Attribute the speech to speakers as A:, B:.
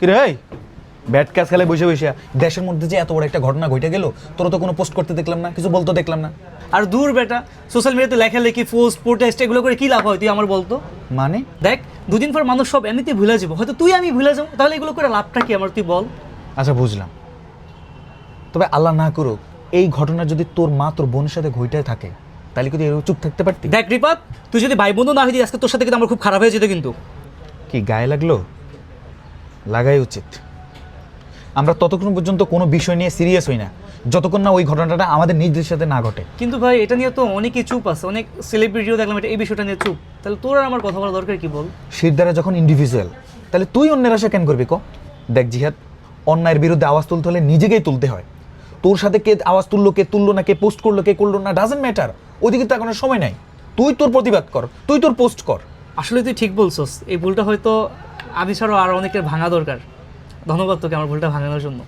A: কিরে এই bat catch খেলায় বসে বসে দেশের মধ্যে যে এত বড় একটা ঘটনা ঘটে গেল, তোরা তো কোনো পোস্ট করতে দেখলাম না, কিছু বলতে দেখলাম না।
B: আর দূর বেটা, সোশ্যাল মিডিয়াতে লেখালেখি পোস্ট প্রোটেস্ট এগুলো করে কি লাভ হয় তুই আমার বলতো?
A: মানে
B: দেখ, দুদিন পর মানুষ সব এমনিতেই ভুলে যাবো, হয়তো তুই আমি ভুলে যাবো, তাহলে এগুলো করে লাভটা কি আমার তুই বল?
A: আচ্ছা বুঝলাম, তবে আল্লাহ না করুক এই ঘটনা যদি তোর মা তোর বোনের সাথে ঘটে থাকে, তাহলে কি তুই এরকম চুপ থাকতে পারতি?
B: দেখ রিপাত, তুই যদি ভাই বন্ধু না হইতি আজকে তোর সাথে কিন্তু আমার খুব খারাপ হয়ে যেত কিন্তু।
A: কি গায়ে লাগলো? লাগাই উচিত। আমরা ততক্ষণ পর্যন্ত কোনো বিষয় নিয়ে সিরিয়াস হই না যতক্ষণ না ওই ঘটনাটা আমাদের নিজেদের সাথে না ঘটে।
B: কিন্তু ভাই এটা নিয়ে তো অনেকেই চুপ আছে, অনেক সেলিব্রিটিও দেখলাম এটা এই বিষয়টা নিয়ে চুপ, তাহলে তোর আর আমার কথা বলা দরকার কি বল?
A: শিরদারা যখন ইন্ডিভিজুয়াল, তাহলে তুই অন্যের আশা কেন করবি ক? দেখ জিহাদ, অন্যায়ের বিরুদ্ধে আওয়াজ তুলতে হলে নিজেকেই তুলতে হয়। তোর সাথে কে আওয়াজ তুললো, কে তুললো না, কে পোস্ট করলো, কে করলো না, ডাজেন্ট ম্যাটার। ওইদিকে তো এখন আর সময় নাই। তুই তোর প্রতিবাদ কর, তুই তোর পোস্ট কর।
B: আসলে তুই ঠিক বলছস, এই ভুলটা হয়তো আমি ছাড়াও আর অনেকের ভাঙা দরকার। ধন্যবাদ তোকে আমার ভুলটা ভাঙানোর জন্য।